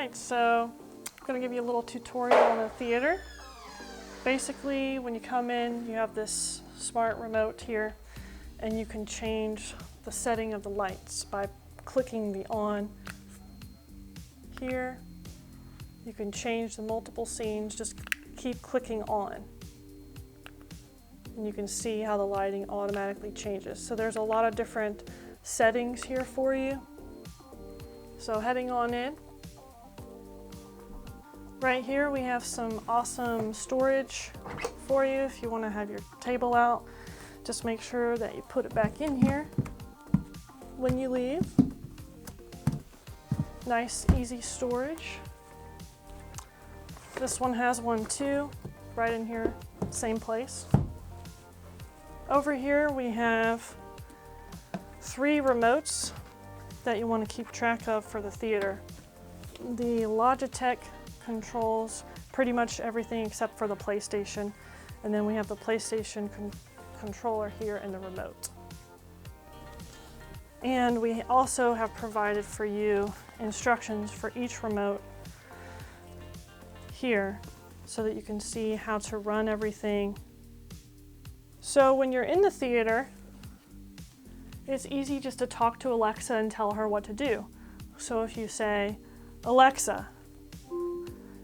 Alright, so I'm going to give you a little tutorial on the theater. Basically, when you come in, you have this smart remote here, and you can change the setting of the lights by clicking the on here. You can change the multiple scenes, just keep clicking on. And you can see how the lighting automatically changes. So there's a lot of different settings here for you. So heading on in. Right here we have some awesome storage for you if you want to have your table out. Just make sure that you put it back in here when you leave. Nice, easy storage. This one has one too, right in here, same place. Over here we have 3 remotes that you want to keep track of for the theater. The Logitech controls pretty much everything except for the PlayStation, and then we have the PlayStation controller here and the remote. And we also have provided for you instructions for each remote here so that you can see how to run everything. So when you're in the theater, it's easy just to talk to Alexa and tell her what to do. So if you say, Alexa,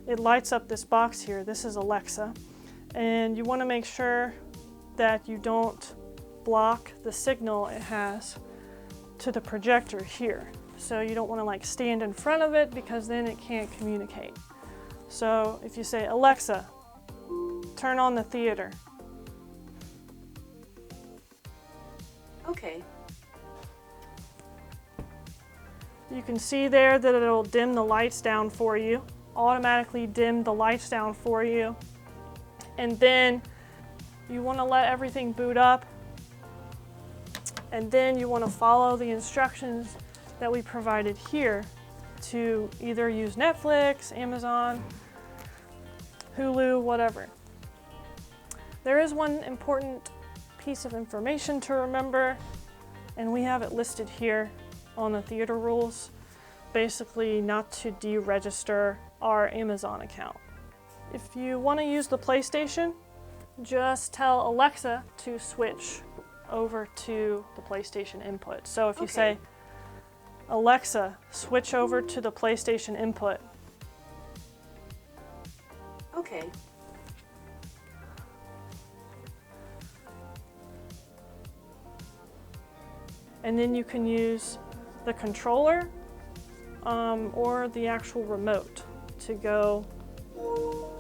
it lights up this box here. This is Alexa. And you want to make sure that you don't block the signal it has to the projector here. So you don't want to like stand in front of it because then it can't communicate. So if you say, Alexa, turn on the theater. Okay. You can see there that it'll dim the lights down for you, automatically dim the lights down for you. And then you want to let everything boot up. And then you want to follow the instructions that we provided here to either use Netflix, Amazon, Hulu, whatever. There is one important piece of information to remember, and we have it listed here on the theater rules. Basically, not to deregister our Amazon account. If you want to use the PlayStation, just tell Alexa to switch over to the PlayStation input. So if you say, Alexa, switch over to the PlayStation input. Okay. And then you can use the controller or the actual remote to go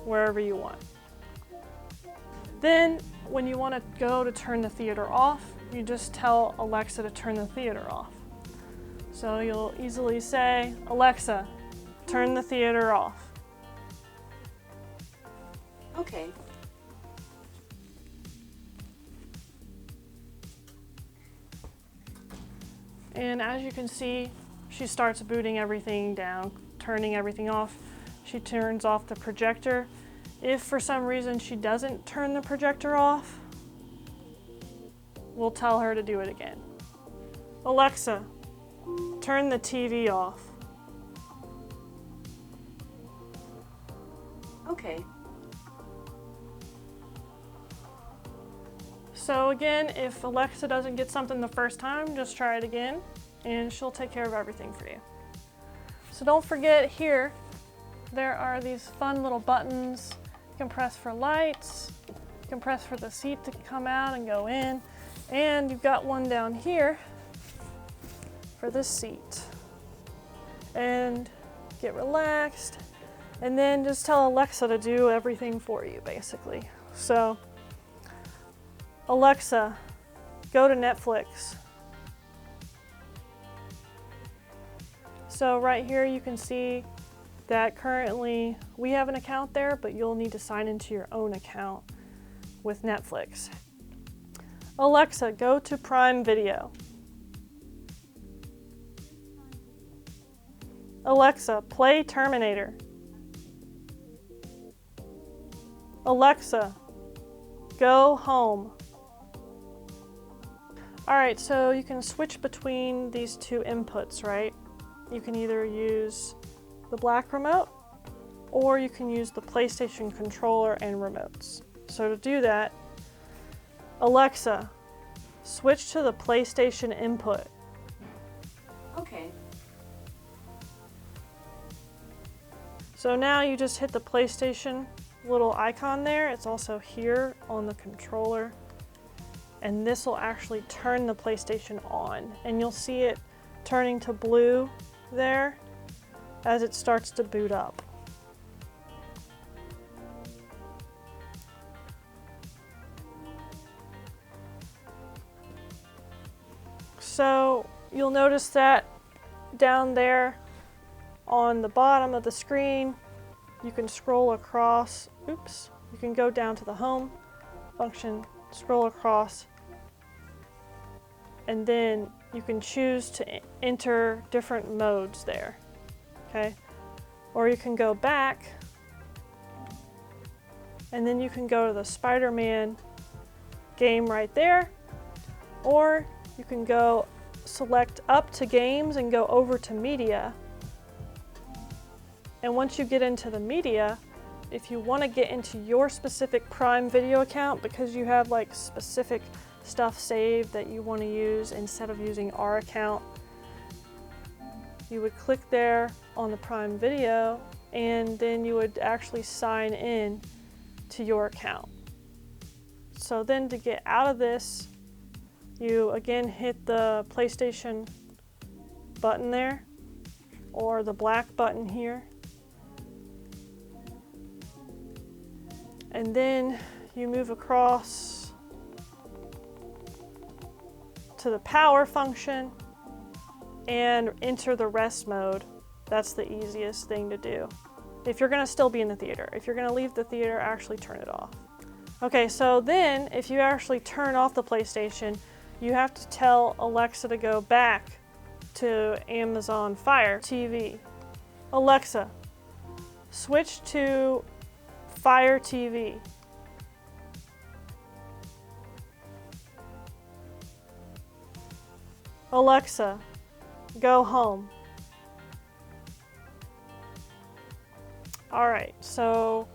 wherever you want. Then when you want to go to turn the theater off, you just tell Alexa to turn the theater off. So you'll easily say, Alexa, turn the theater off. Okay. And as you can see, she starts booting everything down, turning everything off. She turns off the projector. If for some reason she doesn't turn the projector off, we'll tell her to do it again. Alexa, turn the TV off. Okay. So again, if Alexa doesn't get something the first time, just try it again and she'll take care of everything for you. So don't forget here, there are these fun little buttons. You can press for lights, you can press for the seat to come out and go in, and you've got one down here for this seat. And get relaxed, and then just tell Alexa to do everything for you, basically. So, Alexa, go to Netflix. So right here you can see that currently we have an account there, but you'll need to sign into your own account with Netflix. Alexa, go to Prime Video. Alexa, play Terminator. Alexa, go home. All right, so you can switch between these two inputs, right? You can either use the black remote, or you can use the PlayStation controller and remotes. So to do that, Alexa, switch to the PlayStation input. Okay. So now you just hit the PlayStation little icon there. It's also here on the controller. And this will actually turn the PlayStation on. And you'll see it turning to blue there as it starts to boot up. So you'll notice that down there on the bottom of the screen, you can scroll across. Oops, you can go down to the home function, scroll across, and then you can choose to enter different modes there, okay? Or you can go back, and then you can go to the Spider-Man game right there, or you can go select up to games and go over to media. And once you get into the media, if you want to get into your specific Prime Video account because you have like specific stuff saved that you want to use instead of using our account, you would click there on the Prime Video and then you would actually sign in to your account. So then to get out of this, you again hit the PlayStation button there, or the black button here. And then you move across to the power function and enter the rest mode. That's the easiest thing to do. If you're gonna still be in the theater. If you're gonna leave the theater, actually turn it off. Okay, so then if you actually turn off the PlayStation, you have to tell Alexa to go back to Amazon Fire TV. Alexa, switch to Fire TV. Alexa, go home. All right, so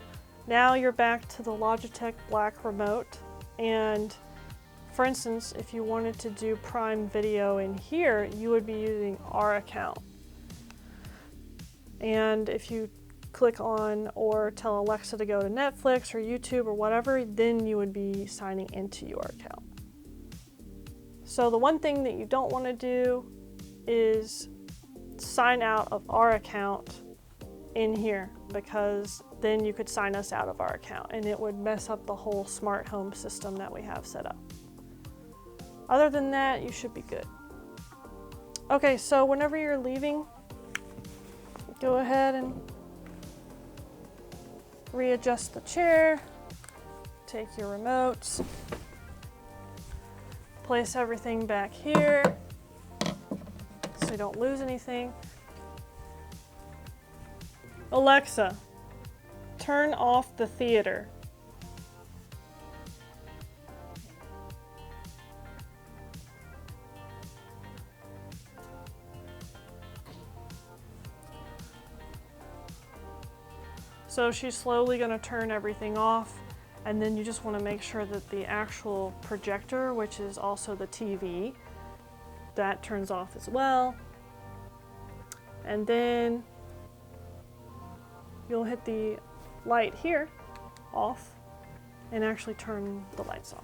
now you're back to the Logitech Black Remote, and for instance, if you wanted to do Prime Video in here, you would be using our account. And if you click on or tell Alexa to go to Netflix or YouTube or whatever, then you would be signing into your account. So the one thing that you don't want to do is sign out of our account in here, because then you could sign us out of our account and it would mess up the whole smart home system that we have set up. Other than that, you should be good. Okay, so whenever you're leaving, go ahead and readjust the chair, take your remotes, place everything back here so you don't lose anything. Alexa, turn off the theater. So she's slowly going to turn everything off, and then you just want to make sure that the actual projector, which is also the TV, that turns off as well. And then you'll hit the light here off and actually turn the lights off.